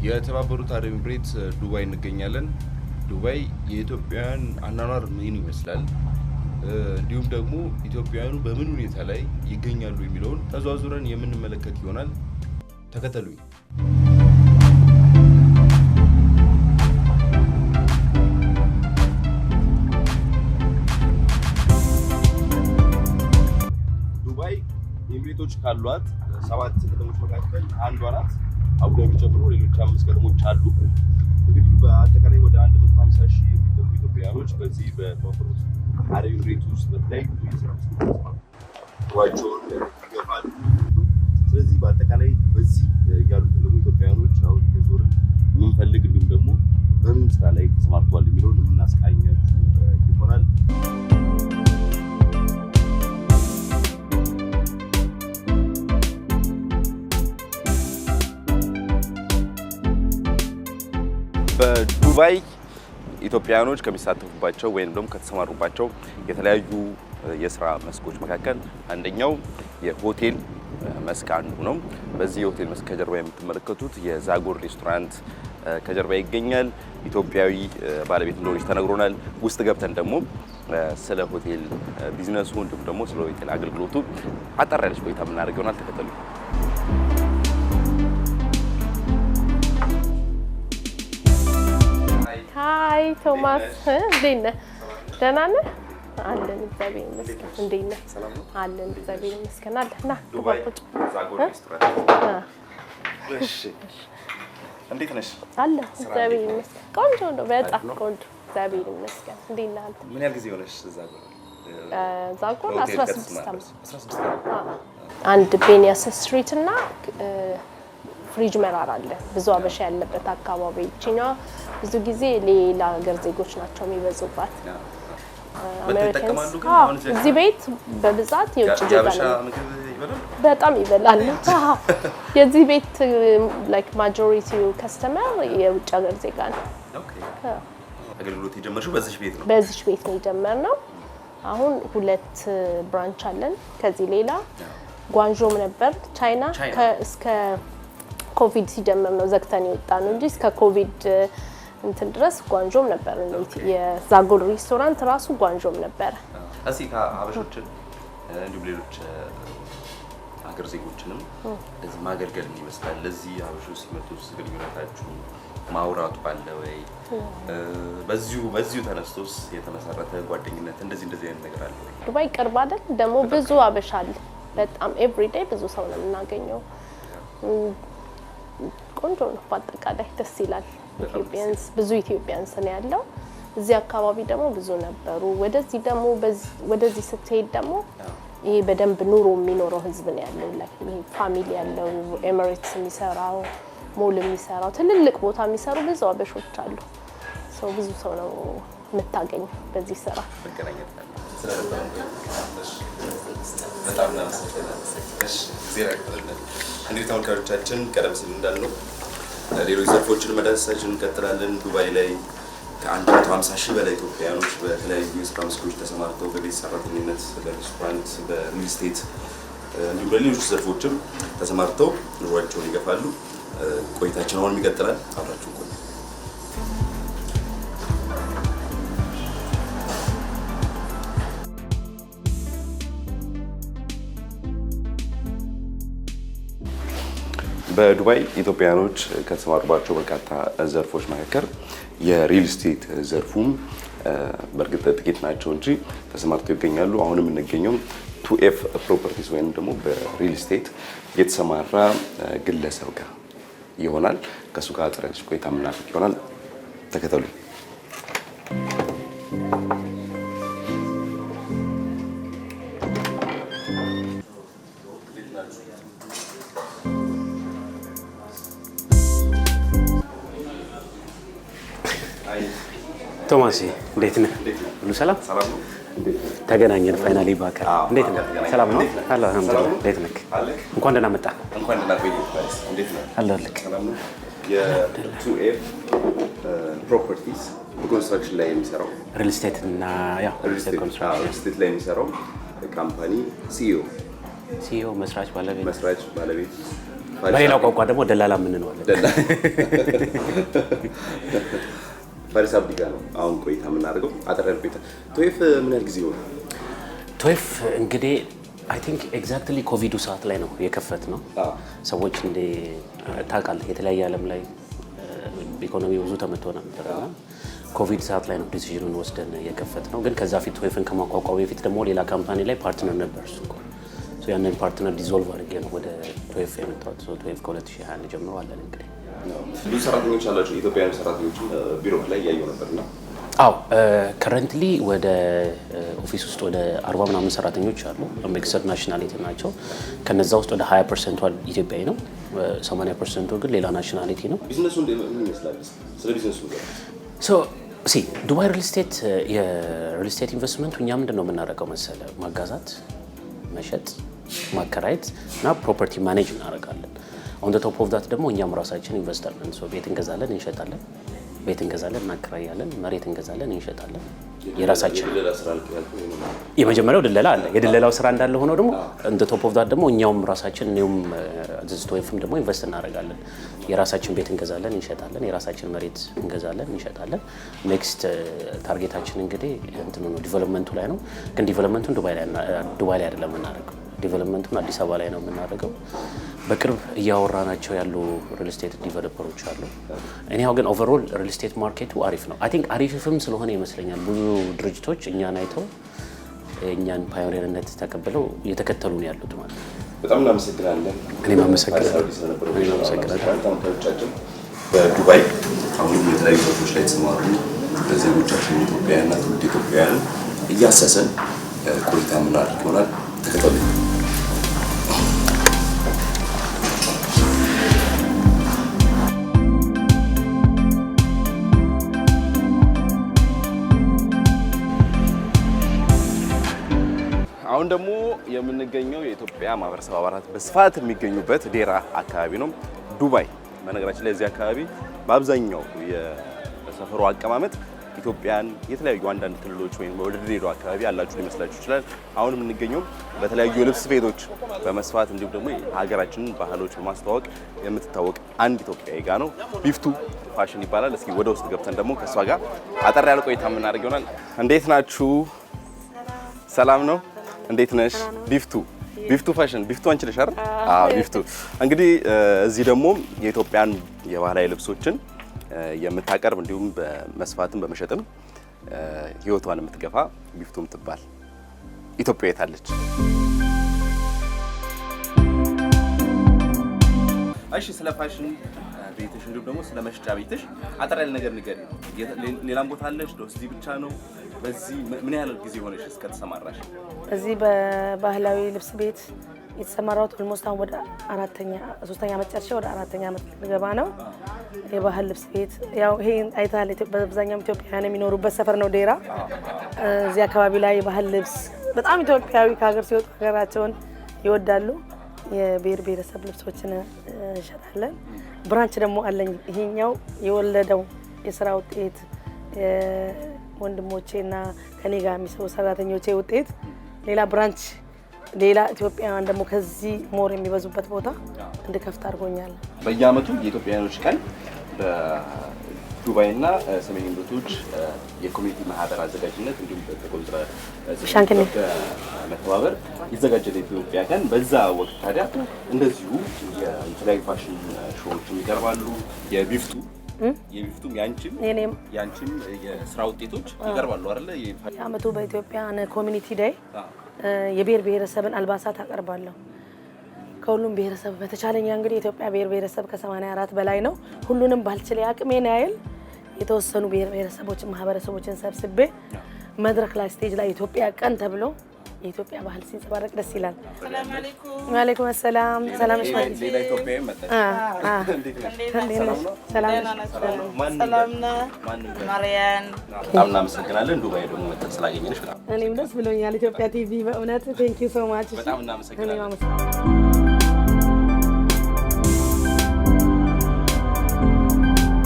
የተባበሩት አረብ ኤምሬት ዱባይ እንገኛለን። ዱባይ የኢትዮጵያውያን አኗኗር ምን ይመስላል፣ እንዲሁም ደግሞ ኢትዮጵያውያኑ በምን ሁኔታ ላይ ይገኛሉ የሚለውን ተዟዙረን የምንመለከት ይሆናል። ተከተሉኝ። ዱባይ ኤምሬቶች ካሏት 7 ከተሞች መካከል አንዷ ናት። አቡዳቢ ጨምሮ ሌሎች 5 ከተሞች አሉ። እንግዲህ በአጠቃላይ ወደ 150,000 የሚጠጉ ኢትዮጵያውያኖች በዚህ በተባበሩት አረብ ኤምሬት ውስጥ በተለያዩ የስራ መስኮች ይገባሉ። ስለዚህ በአጠቃላይ በዚህ ያሉትን ደግሞ ኢትዮጵያውያኖች አሁን እየዞርን የምንፈልግ እንዲሁም ደግሞ በምን ስራ ላይ ተሰማርተዋል የሚለውን የምናስቃኛችሁ ይሆናል። በዱባይ ኢትዮጵያውያኖች ከሚሳተፉባቸው ወይም ደግሞ ከተሰማሩባቸው የተለያዩ የስራ መስኮች መካከል አንደኛው የሆቴል መስክ አንዱ ነው። በዚህ የሆቴል መስክ ከጀርባ የምትመለከቱት የዛጎል ሬስቶራንት ከጀርባ ይገኛል። ኢትዮጵያዊ ባለቤት እንደሆነች ተነግሮናል። ውስጥ ገብተን ደግሞ ስለ ሆቴል ቢዝነሱ እንዲሁም ደግሞ ስለ ሆቴል አገልግሎቱ አጠር ያለች ቆይታ የምናደርግ ይሆናል። ተከተሉ። ሃይ ቶማስ፣ እንዴት ነህ? ደህና ነህ? አለን እግዚአብሔር ይመስገን። እንዴት ነህ? አለን እግዚአብሔር ይመስገን። አለና ዱባይ ዛጎል ሬስቶራንት። እሺ፣ እንዴት ነሽ? አለ እግዚአብሔር ይመስገን። ቆንጆ ነው፣ በጣም ቆንጆ፣ እግዚአብሔር ይመስገን። እንዴት ነህ አንተ? ምን ያህል ጊዜ ሆነሽ ዛጎል? ዛጎል 16 ዓመት። 16 ዓመት። አንድ ቤኒያስ ስትሪት እና ፍሪጅ መራር አለ። ብዙ አበሻ ያለበት አካባቢ እቺኛ ብዙ ጊዜ ሌላ ሀገር ዜጎች ናቸው የሚበዙባት። አሜሪካንስ እዚህ ቤት በብዛት የውጭ ዜጋ በጣም ይበላል። የዚህ ቤት ላይክ ማጆሪቲው ከስተመር የውጭ ሀገር ዜጋ ነው። ኦኬ። አገልግሎት የጀመርሽው በዚህ ቤት ነው? በዚህ ቤት ነው የጀመርነው። አሁን 2 ብራንች አለን። ከዚህ ሌላ ጓንጆም ነበር ቻይና እስከ ኮቪድ ሲጀምር ነው ዘግተን የወጣ ነው እንጂ እስከ ኮቪድ እንትን ድረስ ጓንጆም ነበር። የዛጎል ሬስቶራንት ራሱ ጓንጆም ነበር። እዚህ ከአበሾችን እንዲሁም ሌሎች ሀገር ዜጎችንም እዚህ ማገልገል ይመስላል። ለዚህ አበሾች ሲመጡ ግንኙነታችሁ ማውራቱ አለ ወይ? በዚሁ ተነስቶስ የተመሰረተ ጓደኝነት እንደዚህ አይነት ነገር አለ ወይ? ዱባይ ቅርብ አይደል? ደግሞ ብዙ አበሻ አለ። በጣም ኤቭሪዴይ ብዙ ሰው ነው የምናገኘው። ቆንጆ ነው። በአጠቃላይ ደስ ይላል። ኢትዮጵያንስ ብዙ ኢትዮጵያንስ ነው ያለው። እዚህ አካባቢ ደግሞ ብዙ ነበሩ። ወደዚህ ስትሄድ ደግሞ ይሄ በደንብ ኑሮ የሚኖረው ህዝብ ነው ያለው። ይሄ ፋሚሊ ያለው ኤሚሬትስ የሚሰራው ሞል የሚሰራው ትልልቅ ቦታ የሚሰሩ ብዙ አበሾች አሉ። ብዙ ሰው ነው የምታገኘው በዚህ ስራ። በጣም እንግዲህ ተመልካቾቻችን ቀደም ሲል እንዳልነው ሌሎች ዘርፎችን መዳሰሳችን እንቀጥላለን። ዱባይ ላይ ከ150,000 በላይ ኢትዮጵያውያኖች በተለያዩ የስራ መስኮች ተሰማርተው በቤት ሰራተኝነት፣ በሬስቶራንት፣ በሪል ስቴት እንዲሁም በሌሎች ዘርፎችም ተሰማርተው ኑሯቸውን ይገፋሉ። ቆይታችን አሁንም ይቀጥላል። አብራችሁ ቆዩ። በዱባይ ኢትዮጵያውያኖች ከተሰማሩባቸው በርካታ ዘርፎች መካከል የሪል ስቴት ዘርፉም በእርግጥ ጥቂት ናቸው እንጂ ተሰማርተው ይገኛሉ። አሁንም የምንገኘው 2F ፕሮፐርቲስ ወይም ደግሞ በሪል ስቴት የተሰማራ ግለሰብ ጋር ይሆናል። ከሱ ጋር ጥረን ቆይታ የምናደርግ ይሆናል። ተከተሉ። ቶማስ እንዴት ነህ? ሁሉ ሰላም? ሰላም ነው። ተገናኘን ፋይናሊ ባከር። እንዴት ነህ? ሰላም ነው? አልሐምዱሊላህ። እንዴት ነህ? እንኳን ደህና መጣ። እንኳን ደህና ቆየህ። እንዴት ነህ? አለሁልህ። ሰላም ነው። የ2F ፕሮፐርቲስ በኮንስትራክሽን ላይ የሚሰራው ሪል ስቴት እና ያው ሪል ስቴት ላይ የሚሰራው ካምፓኒ ሲኢኦ መስራች ባለቤት በሌላው ቋንቋ ደግሞ ደላላ ምን እንለዋለን? ፋሪስ አብዲ ጋር ነው አሁን ቆይታ የምናደርገው። አጠራር ቆይታ። ቶይፍ ምን ያህል ጊዜ ሆነ? ቶይፍ እንግዲህ አይ ቲንክ ኤግዛክትሊ ኮቪዱ ሰዓት ላይ ነው የከፈት ነው። ሰዎች እንደ ታውቃለህ የተለያየ ዓለም ላይ ኢኮኖሚ ብዙ ተመቶ ነበር። ኮቪድ ሰዓት ላይ ነው ዲሲዥኑን ወስደን የከፈት ነው። ግን ከዛ ፊት ቶይፍን ከማቋቋም በፊት ደግሞ ሌላ ካምፓኒ ላይ ፓርትነር ነበር እሱ እኮ ያንን ፓርትነር ዲዞልቭ አድርጌ ነው ወደ ቶይፍ የመጣሁት። ቶይፍ ከ2021 ጀምሮ አለን እንግዲህ። ብዙ ሰራተኞች አላችሁ? ኢትዮጵያውያን ሰራተኞችም ቢሮ ላይ ያየው ነበርና። አዎ ከረንትሊ ወደ ኦፊስ ውስጥ ወደ 40 ምናምን ሰራተኞች አሉ። ሚክስድ ናሽናሊቲ ናቸው። ከነዛ ውስጥ ወደ 20% ኢትዮጵያዊ ነው፣ 80% ግን ሌላ ናሽናሊቲ ነው። ቢዝነሱ ምን ይመስላል? ስለ ቢዝነሱ ዱባይ ሪል ስቴት የሪል ስቴት ኢንቨስትመንቱ እኛ ምንድን ነው የምናደርገው መሰለ ማጋዛት፣ መሸጥ፣ ማከራየት እና ፕሮፐርቲ ማኔጅ እናደርጋለን። ኦን ዘ ቶፕ ኦፍ ዳት ደግሞ እኛም ራሳችን ኢንቨስተር ነን። ቤት እንገዛለን፣ እንሸጣለን፣ ቤት እንገዛለን፣ እናከራያለን፣ መሬት እንገዛለን፣ እንሸጣለን። የራሳችን የመጀመሪያው ድለላ አለ። የድለላው ስራ እንዳለ ሆኖ ደግሞ እንደ ቶፕ ኦፍ ዳት ደግሞ እኛውም ራሳችን እኔውም ቶይፍም ደግሞ ኢንቨስት እናደርጋለን። የራሳችን ቤት እንገዛለን፣ እንሸጣለን፣ የራሳችን መሬት እንገዛለን፣ እንሸጣለን። ኔክስት ታርጌታችን እንግዲህ እንትኑ ነው ዲቨሎፕመንቱ ላይ ነው። ግን ዲቨሎፕመንቱን ዱባይ ላይ አይደለም የምናደርገው። ዲቨሎፕመንቱን አዲስ አበባ ላይ ነው የምናደርገው። በቅርብ እያወራናቸው ያሉ ሪል ስቴት ዲቨሎፐሮች አሉ። እኔው ግን ኦቨርኦል ሪል ስቴት ማርኬቱ አሪፍ ነው። አይ ቲንክ አሪፍም ስለሆነ ይመስለኛል ብዙ ድርጅቶች እኛን አይተው እኛን ፓዮኒርነት ተቀብለው እየተከተሉ ነው ያሉት ማለት ነው። በጣም እናመሰግናለን። እኔም አመሰግናለሁ። ተመልካቾቻችን በዱባይ አሁን የተለያዩ ቦታዎች ላይ ተሰማሩ ዜጎቻችን ኢትዮጵያውያንና ትውልደ ኢትዮጵያውያን እያሰሰን ቆይታ የምናደርግ ይሆናል። ተከታተሉ። አሁን ደግሞ የምንገኘው የኢትዮጵያ ማህበረሰብ አባላት በስፋት የሚገኙበት ዴራ አካባቢ ነው። ዱባይ በነገራችን ላይ እዚህ አካባቢ በአብዛኛው የሰፈሩ አቀማመጥ ኢትዮጵያን የተለያዩ አንዳንድ ክልሎች ወይም ወደ ድሬዳዋ አካባቢ ያላችሁ ሊመስላችሁ ይችላል። አሁን የምንገኘው በተለያዩ የልብስ ቤቶች በመስፋት እንዲሁም ደግሞ የሀገራችንን ባህሎች በማስተዋወቅ የምትታወቅ አንድ ኢትዮጵያዊ ጋር ነው። ቢፍቱ ፋሽን ይባላል። እስኪ ወደ ውስጥ ገብተን ደግሞ ከእሷ ጋር አጠር ያለ ቆይታ የምናደርግ ይሆናል። እንዴት ናችሁ? ሰላም ነው? እንዴት ነሽ? ቢፍቱ ፋሽን። ቢፍቱ አንቺ ነሽ አይደል? አዎ ቢፍቱ። እንግዲህ እዚህ ደግሞ የኢትዮጵያን የባህላዊ ልብሶችን የምታቀርብ እንዲሁም በመስፋትም በመሸጥም ህይወቷን የምትገፋ ቢፍቱ የምትባል ኢትዮጵያዊት አለች። እሺ ስለ ፋሽን ቤትሽ እንዲሁም ደግሞ ስለ መሸጫ ቤትሽ አጠር ያለ ነገር ንገሪኝ። ሌላም ቦታ አለሽ? እዚህ ብቻ ነው? በዚህ ምን ያህል ጊዜ ሆነሽ እስከተሰማራሽ? እዚህ በባህላዊ ልብስ ቤት የተሰማራሁት ኦልሞስት አሁን ወደ ሶስተኛ ዓመት ጨርሼ ወደ አራተኛ ዓመት ልገባ ነው። የባህል ልብስ ቤት ያው ይሄ አይታል በአብዛኛው ኢትዮጵያውያን የሚኖሩበት ሰፈር ነው ዴራ። እዚህ አካባቢ ላይ የባህል ልብስ በጣም ኢትዮጵያዊ ከሀገር ሲወጡ ሀገራቸውን ይወዳሉ። የብሔር ብሔረሰብ ልብሶችን እንሸጣለን። ብራንች ደግሞ አለኝ። ይሄኛው የወለደው የስራ ውጤት ወንድሞቼና ከኔ ጋር የሚሰሩ ሰራተኞቼ ውጤት ሌላ ብራንች ሌላ ኢትዮጵያውያን ደግሞ ከዚህ ሞር የሚበዙበት ቦታ እንድከፍት አድርጎኛል። በየዓመቱ የኢትዮጵያውያኖች ቀን በዱባይና ሰሜን ምድሮች የኮሚኒቲ ማህበር አዘጋጅነት እንዲሁም በተቆጥረ ሻንክኔ መተባበር ይዘጋጃል የኢትዮጵያ ቀን። በዛ ወቅት ታዲያ እንደዚሁ የተለያዩ ፋሽን ሾዎችም ይቀርባሉ። የቢፍቱም ያንቺም የስራ ውጤቶች ይቀርባሉ አይደለ? የዓመቱ በኢትዮጵያ ኮሚኒቲ ዴይ የብሔር ብሔረሰብን አልባሳት አቀርባለሁ። ከሁሉም ብሔረሰብ በተቻለኛ እንግዲህ የኢትዮጵያ ብሔር ብሔረሰብ ከ84 በላይ ነው። ሁሉንም ባልችል አቅሜን ያህል የተወሰኑ ብሔር ብሔረሰቦችን ማህበረሰቦችን ሰብስቤ መድረክ ላይ ስቴጅ ላይ የኢትዮጵያ ቀን ተብሎ የኢትዮጵያ ባህል ሲንጸባረቅ ደስ ይላል። ሰላም አለይኩም። ወአለይኩም ሰላም። ሰላም ነሽ? ሌላ ኢትዮጵያዊ መጣ። ሰላም ማርያም። በጣም እናመሰግናለን። ዱባይ ደግሞ መጥተን ስላገኘንሽ በጣም እኔም ደስ ብሎኛል። ኢትዮጵያ ቲቪ በእውነት ቴንክ ዩ ሶ ማች። በጣም እናመሰግናለን።